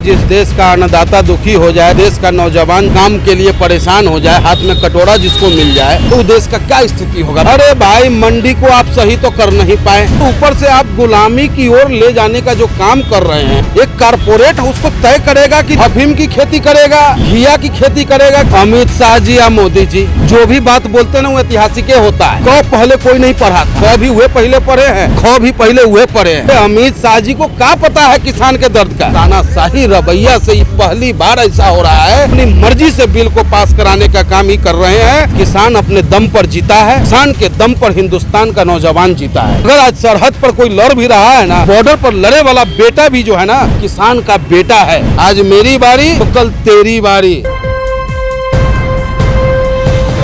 जिस देश का अन्नदाता दुखी हो जाए, देश का नौजवान काम के लिए परेशान हो जाए, हाथ में कटोरा जिसको मिल जाए, तो देश का क्या स्थिति होगा। अरे भाई, मंडी को आप सही तो कर नहीं पाए, तो ऊपर से आप गुलामी की ओर ले जाने का जो काम कर रहे हैं, एक कारपोरेट उसको तय करेगा कि अफीम की खेती करेगा, घिया की खेती करेगा। अमित शाह जी या मोदी जी जो भी बात बोलते हैं ना, वो ऐतिहासिक होता है। क पहले कोई नहीं पढ़ा था, क भी हुए पहले पढ़े हैं, ख भी पहले हुए पढ़े हैं। अमित शाह जी को क्या पता है किसान के दर्द का। तानाशाही रवैया से पहली बार ऐसा हो रहा है, अपनी मर्जी से बिल को पास कराने का काम ही कर रहे हैं। किसान अपने दम पर जीता है, किसान के दम पर हिंदुस्तान का नौजवान जीता है। अगर आज सरहद पर कोई लड़ भी रहा है ना, बॉर्डर पर लड़े वाला बेटा भी जो है ना, किसान का बेटा है। आज मेरी बारी तो कल तेरी बारी।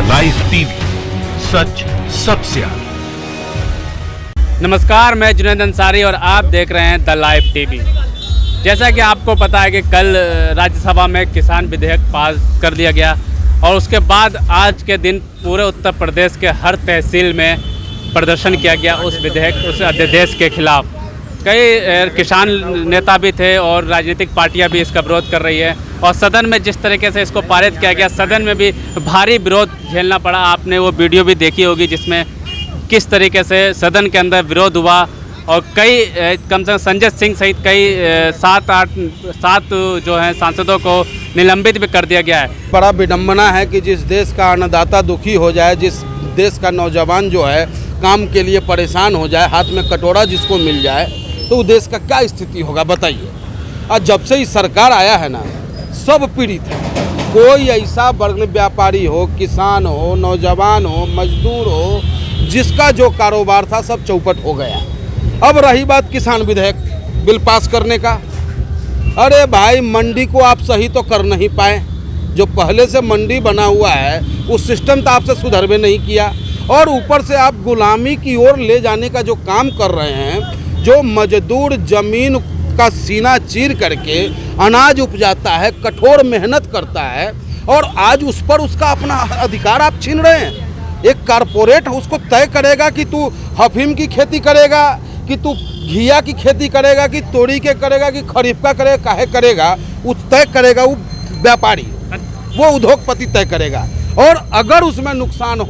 लाइव टीवी, सच सबसे आगे। नमस्कार, मैं जुनैद अंसारी और आप देख रहे हैं द लाइव टीवी। जैसा कि आपको पता है कि कल राज्यसभा में किसान विधेयक पास कर दिया गया और उसके बाद आज के दिन पूरे उत्तर प्रदेश के हर तहसील में प्रदर्शन किया गया उस अध्यादेश के खिलाफ। कई किसान नेता भी थे और राजनीतिक पार्टियां भी इसका विरोध कर रही है और सदन में जिस तरीके से इसको पारित किया गया, सदन में भी भारी विरोध झेलना पड़ा। आपने वो वीडियो भी देखी होगी जिसमें किस तरीके से सदन के अंदर विरोध हुआ और कई कम से कम संजय सिंह सहित कई सात जो हैं सांसदों को निलंबित भी कर दिया गया है। बड़ा विडम्बना है कि जिस देश का अन्नदाता दुखी हो जाए, जिस देश का नौजवान जो है काम के लिए परेशान हो जाए, हाथ में कटोरा जिसको मिल जाए, तो देश का क्या स्थिति होगा बताइए। और जब से ही सरकार आया है ना, सब पीड़ित है। कोई ऐसा वर्ग व्यापारी हो, किसान हो, नौजवान हो, मजदूर हो, जिसका जो कारोबार था सब चौपट हो गया। अब रही बात किसान विधेयक बिल पास करने का, अरे भाई, मंडी को आप सही तो कर नहीं पाए। जो पहले से मंडी बना हुआ है उस सिस्टम तो आपसे सुधर भी नहीं किया और ऊपर से आप गुलामी की ओर ले जाने का जो काम कर रहे हैं। जो मजदूर जमीन का सीना चीर करके अनाज उपजाता है, कठोर मेहनत करता है, और आज उस पर उसका अपना अधिकार आप छीन रहे हैं। एक कारपोरेट उसको तय करेगा कि तू अफीम की खेती करेगा, कि तू घिया की खेती करेगा, कि तोरी के करेगा, कि खरीफ का करेगा, काहे करेगा, वो तय करेगा। वो व्यापारी, वो उद्योगपति तय करेगा। और अगर उसमें नुकसान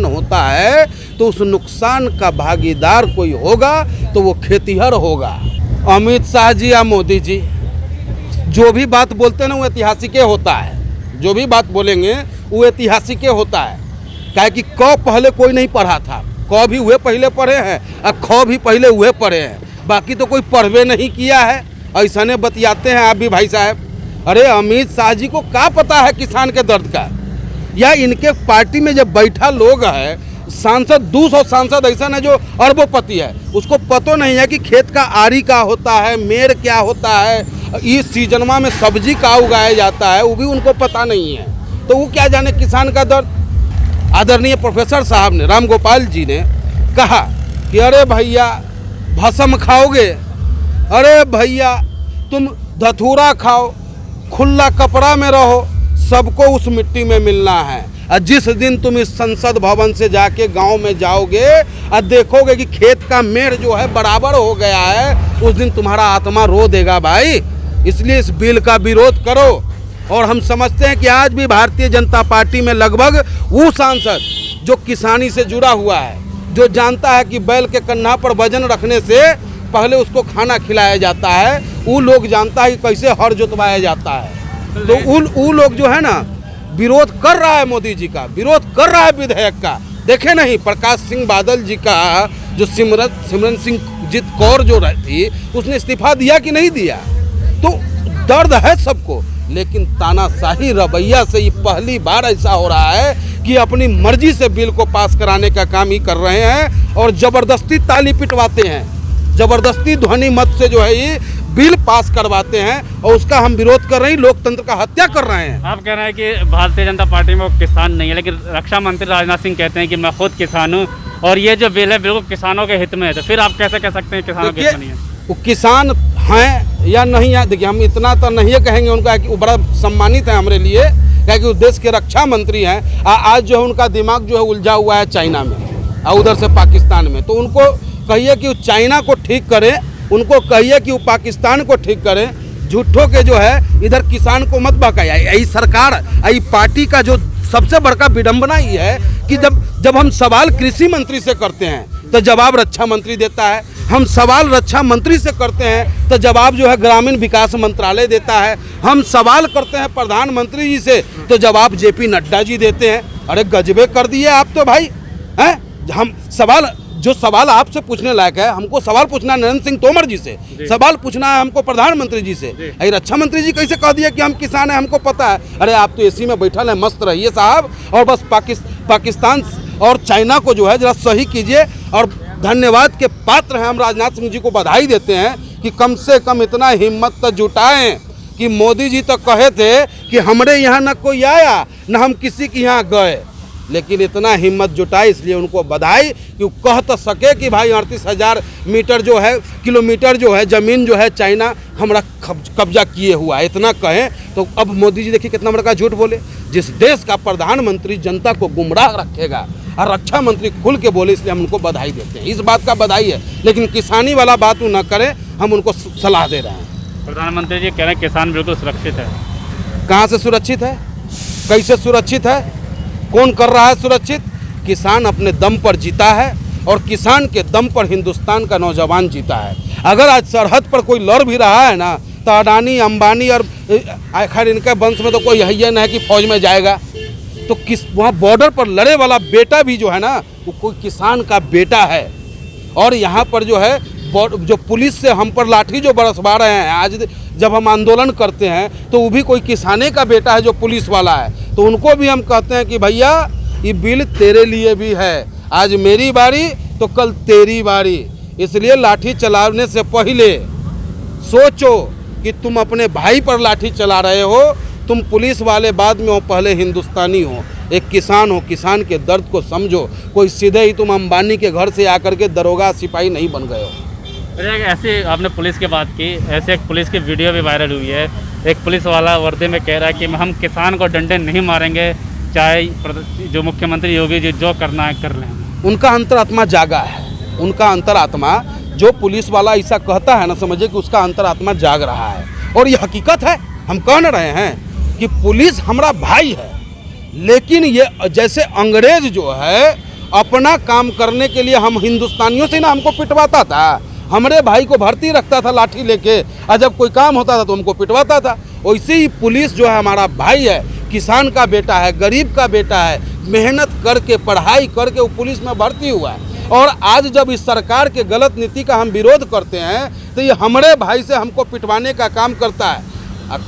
होता है, तो उस नुकसान का भागीदार कोई होगा तो वो खेतीहर होगा। अमित शाह जी या मोदी जी जो भी बात बोलते हैं ना, वो ऐतिहासिक होता है। जो भी बात बोलेंगे वो ऐतिहासिक होता है। काहे कि क पहले कोई नहीं पढ़ा था, क भी हुए पहले पढ़े हैं और ख भी पहले हुए पढ़े हैं, बाकी तो कोई पढ़वे नहीं किया है। ऐसा ने बतियाते हैं आप भी भाई साहब। अरे अमित शाह जी को क्या पता है किसान के दर्द का। या इनके पार्टी में जब बैठा लोग है, सांसद 200 सांसद ऐसा है जो अरबोपति है, उसको पता नहीं है कि खेत का आरी क्या होता है, मेड़ क्या होता है, इस सीजनमा में सब्जी का उगाया जाता है, वो भी उनको पता नहीं है। तो वो क्या जाने किसान का दर्द। आदरणीय प्रोफेसर साहब ने, राम गोपाल जी ने कहा कि अरे भैया भस्म खाओगे, अरे भैया तुम धतूरा खाओ, खुला कपड़ा में रहो, सबको उस मिट्टी में मिलना है। और जिस दिन तुम इस संसद भवन से जाके गांव में जाओगे और देखोगे कि खेत का मेड़ जो है बराबर हो गया है, उस दिन तुम्हारा आत्मा रो देगा भाई। इसलिए इस बिल का विरोध करो। और हम समझते हैं कि आज भी भारतीय जनता पार्टी में लगभग वो सांसद जो किसानी से जुड़ा हुआ है, जो जानता है कि बैल के कन्हा पर वजन रखने से पहले उसको खाना खिलाया जाता है, वो लोग जानता है कि कैसे हर जोतवाया जाता है। तो वो लोग जो है ना, विरोध कर रहा है मोदी जी का, विरोध कर रहा है विधेयक का। देखे नहीं, प्रकाश सिंह बादल जी का जो सिमरन सिंह जीत कौर जो थी, उसने इस्तीफा दिया कि नहीं दिया। तो दर्द है सबको, लेकिन तानाशाही रवैया से ये पहली बार ऐसा हो रहा है कि अपनी मर्जी से बिल को पास कराने का काम ही कर रहे हैं और ज़बरदस्ती ताली पिटवाते हैं, ज़बरदस्ती ध्वनि मत से जो है ये बिल पास करवाते हैं और उसका हम विरोध कर रहे हैं। लोकतंत्र का हत्या कर रहे हैं। आप कह रहे हैं कि भारतीय जनता पार्टी में वो किसान नहीं है, लेकिन रक्षा मंत्री राजनाथ सिंह कहते हैं कि मैं खुद किसान हूँ और ये जो बिल है बिल्कुल किसानों के हित में है। तो फिर आप कैसे कह सकते हैं किसानों के हित में नहीं है? वो किसान हैं या नहीं है, देखिए हम इतना तो नहीं कहेंगे उनका कि वो बड़ा सम्मानित है हमारे लिए, क्योंकि वो देश के रक्षा मंत्री हैं। आज जो है उनका दिमाग जो है उलझा हुआ है चाइना में और उधर से पाकिस्तान में। तो उनको कहिए कि चाइना को ठीक करें, उनको कहिए कि वो पाकिस्तान को ठीक करें, झूठों के जो है इधर किसान को मत बहकाए। यही सरकार, यही पार्टी का जो सबसे बड़का विडंबना ये है कि जब हम सवाल कृषि मंत्री से करते हैं तो जवाब रक्षा मंत्री देता है, हम सवाल रक्षा मंत्री से करते हैं तो जवाब जो है ग्रामीण विकास मंत्रालय देता है, हम सवाल करते हैं प्रधानमंत्री जी से तो जवाब जेपी नड्डा जी देते हैं। अरे गजबे कर दिए आप तो भाई हैं। हम सवाल आपसे पूछने लायक है, हमको सवाल पूछना है नरेंद्र सिंह तोमर जी से, सवाल पूछना है हमको प्रधानमंत्री जी से। अरे रक्षा मंत्री जी कैसे कह दिया कि हम किसान हैं, हमको पता है। अरे आप तो एसी में बैठल हैं, मस्त रहिए साहब, और बस पाकिस्तान और चाइना को जो है जरा सही कीजिए। और धन्यवाद के पात्र हैं हम राजनाथ सिंह जी को बधाई देते हैं कि कम से कम इतना हिम्मत तो जुटाएं कि मोदी जी तो कहे थे कि हमारे यहाँ न कोई आया न हम किसी के यहाँ गए, लेकिन इतना हिम्मत जुटाई, इसलिए उनको बधाई कि वो कह तो सके कि भाई 38,000 मीटर जो है किलोमीटर जो है ज़मीन जो है चाइना हमारा कब्जा किए हुआ है, इतना कहें। तो अब मोदी जी देखिए कितना बड़ा झूठ बोले। जिस देश का प्रधानमंत्री जनता को गुमराह रखेगा और रक्षा मंत्री खुल के बोले, इसलिए हम उनको बधाई देते हैं, इस बात का बधाई है। लेकिन किसानी वाला बात वो न करें, हम उनको सलाह दे रहे हैं। प्रधानमंत्री जी कह रहे हैं किसान बिल्कुल सुरक्षित है। कहाँ से सुरक्षित है, कैसे सुरक्षित है, कौन कर रहा है सुरक्षित? किसान अपने दम पर जीता है और किसान के दम पर हिंदुस्तान का नौजवान जीता है। अगर आज सरहद पर कोई लड़ भी रहा है ना, तो अडानी अंबानी और खैर इनके वंश में तो कोई यही नहीं है कि फौज में जाएगा, तो वहाँ बॉर्डर पर लड़े वाला बेटा भी जो है ना वो कोई किसान का बेटा है। और यहाँ पर जो है जो पुलिस से हम पर लाठी जो बरसवा रहे हैं, आज जब हम आंदोलन करते हैं तो वो भी कोई किसाने का बेटा है जो पुलिस वाला है। तो उनको भी हम कहते हैं कि भैया ये बिल तेरे लिए भी है, आज मेरी बारी तो कल तेरी बारी, इसलिए लाठी चलाने से पहले सोचो कि तुम अपने भाई पर लाठी चला रहे हो, तुम पुलिस वाले बाद में हो, पहले हिंदुस्तानी हो, एक किसान हो, किसान के दर्द को समझो। कोई सीधे ही तुम अंबानी के घर से आकर के दरोगा सिपाही नहीं बन गए हो। ऐसे आपने पुलिस की बात की, ऐसे एक पुलिस की वीडियो भी वायरल हुई है, एक पुलिस वाला वर्दी में कह रहा है कि हम किसान को डंडे नहीं मारेंगे, चाहे जो मुख्यमंत्री योगी जी जो करना है कर लें। उनका अंतरात्मा जागा है, उनका अंतरात्मा, जो पुलिस वाला ऐसा कहता है ना, समझिए कि उसका अंतरात्मा जाग रहा है। और ये हकीकत है, हम कह न रहे हैं कि पुलिस हमारा भाई है, लेकिन ये जैसे अंग्रेज जो है अपना काम करने के लिए हम हिंदुस्तानियों से ना हमको पिटवाता था, हमारे भाई को भर्ती रखता था लाठी लेके, और जब कोई काम होता था तो हमको पिटवाता था। वैसे ही पुलिस जो है हमारा भाई है, किसान का बेटा है, गरीब का बेटा है, मेहनत करके पढ़ाई करके वो पुलिस में भर्ती हुआ है। और आज जब इस सरकार के गलत नीति का हम विरोध करते हैं तो ये हमारे भाई से हमको पिटवाने का काम करता है।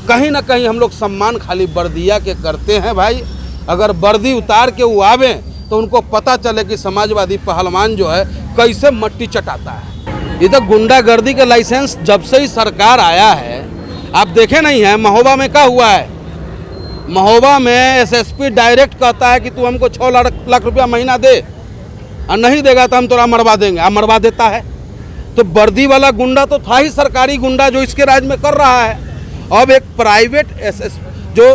कहीं ना कहीं हम लोग सम्मान खाली वर्दिया के करते हैं भाई। अगर वर्दी उतार के वो आवे तो उनको पता चले कि समाजवादी पहलवान जो है कैसे मट्टी चटाता है। इधर गुंडागर्दी के लाइसेंस जब से ही सरकार आया है, आप देखे नहीं हैं महोबा में क्या हुआ है। महोबा में एसएसपी डायरेक्ट कहता है कि तू हमको 6 लाख रुपया महीना दे, और नहीं देगा तो हम तोरा मरवा देंगे, आप मरवा देता है। तो वर्दी वाला गुंडा तो था ही सरकारी गुंडा जो इसके राज्य में कर रहा है। अब एक प्राइवेट जो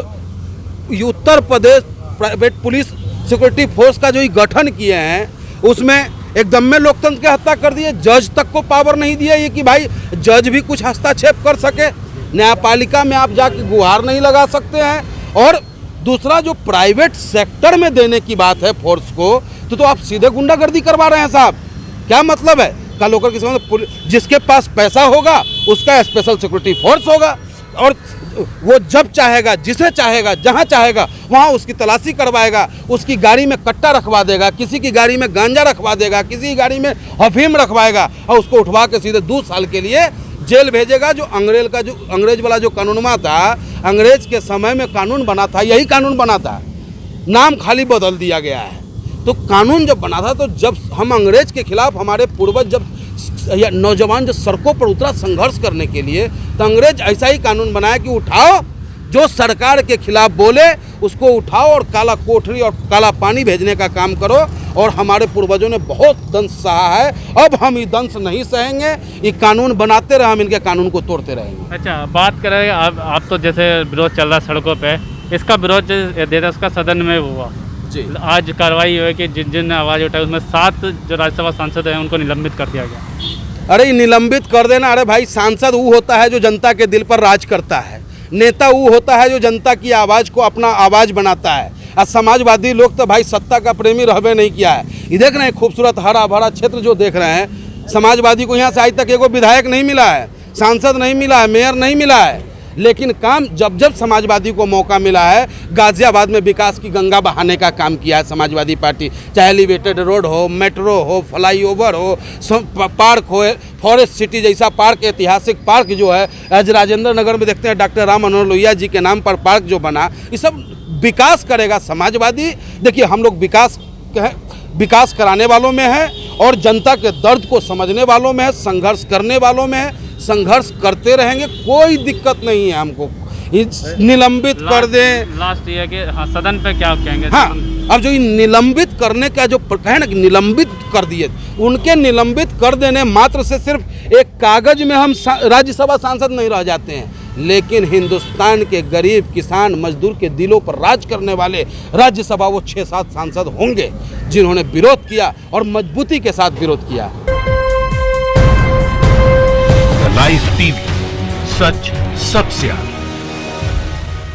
Uttar Pradesh private police security force का जो गठन किए हैं, उसमें एकदम में लोकतंत्र की हत्या कर दिए। जज तक को पावर नहीं दिया ये कि भाई जज भी कुछ हस्तक्षेप कर सके। न्यायपालिका में आप जाके गुहार नहीं लगा सकते हैं। और दूसरा जो प्राइवेट सेक्टर में देने की बात है फोर्स को, तो आप सीधे गुंडागर्दी करवा रहे हैं साहब। क्या मतलब है? कल होकर किसी जिसके पास पैसा होगा उसका स्पेशल सिक्योरिटी फोर्स होगा, और वो जब चाहेगा, जिसे चाहेगा, जहां चाहेगा वहां उसकी तलाशी करवाएगा, उसकी गाड़ी में कट्टा रखवा देगा, किसी की गाड़ी में गांजा रखवा देगा, किसी की गाड़ी में अफीम रखवाएगा, और उसको उठवा के सीधे 2 साल के लिए जेल भेजेगा। जो अंग्रेज वाला जो कानूनमा था, अंग्रेज के समय में कानून बना था, यही कानून बना था, नाम खाली बदल दिया गया है। तो कानून जब बना था, तो जब हम अंग्रेज के खिलाफ हमारे पूर्वज जब या नौजवान जो सड़कों पर उतरा संघर्ष करने के लिए, तो अंग्रेज ऐसा ही कानून बनाया कि उठाओ, जो सरकार के खिलाफ बोले उसको उठाओ और काला कोठरी और काला पानी भेजने का काम करो। और हमारे पूर्वजों ने बहुत दंश सहा है, अब हम ये दंश नहीं सहेंगे। ये कानून बनाते रहे, हम इनके कानून को तोड़ते रहेंगे। अच्छा, बात करें आप तो जैसे विरोध चल रहा है सड़कों पे, इसका विरोध देश का सदन में हुआ जी। आज कार्रवाई हुई कि जिन आवाज़ उठाई उसमें 7 जो राज्यसभा सांसद हैं उनको निलंबित कर दिया गया। अरे ये निलंबित कर देना। अरे भाई, सांसद वो होता है जो जनता के दिल पर राज करता है, नेता वो होता है जो जनता की आवाज़ को अपना आवाज़ बनाता है। और समाजवादी लोग तो भाई सत्ता का प्रेमी रहबे नहीं किया है। ये देख रहे हैं खूबसूरत हरा भरा क्षेत्र जो देख रहे हैं, समाजवादी को यहाँ से आज तक एगो विधायक नहीं मिला है, सांसद नहीं मिला है, मेयर नहीं मिला है। लेकिन काम जब जब समाजवादी को मौका मिला है, गाज़ियाबाद में विकास की गंगा बहाने का काम किया है समाजवादी पार्टी। चाहे एलिवेटेड रोड हो, मेट्रो हो, फ्लाईओवर हो, पार्क हो, फॉरेस्ट सिटी जैसा पार्क, ऐतिहासिक पार्क जो है आज राजेंद्र नगर में देखते हैं डॉक्टर राम मनोहर लोहिया जी के नाम पर पार्क जो बना, ये सब विकास करेगा समाजवादी। देखिए, हम लोग विकास कराने वालों में है और जनता के दर्द को समझने वालों में है, संघर्ष करने वालों में है। संघर्ष करते रहेंगे, कोई दिक्कत नहीं है हमको। निलंबित कर दें। लास्ट ये कि हाँ, सदन पे क्या कहेंगे? हाँ, अब जो ये निलंबित करने का जो कहे ना कि निलंबित कर दिए, उनके निलंबित कर देने मात्र से सिर्फ एक कागज में हम राज्यसभा सांसद नहीं रह जाते हैं, लेकिन हिंदुस्तान के गरीब किसान मजदूर के दिलों पर राज करने वाले राज्यसभा वो 6-7 सांसद होंगे जिन्होंने विरोध किया और मजबूती के साथ विरोध किया। लाइव टीवी, सच सबसे आगे।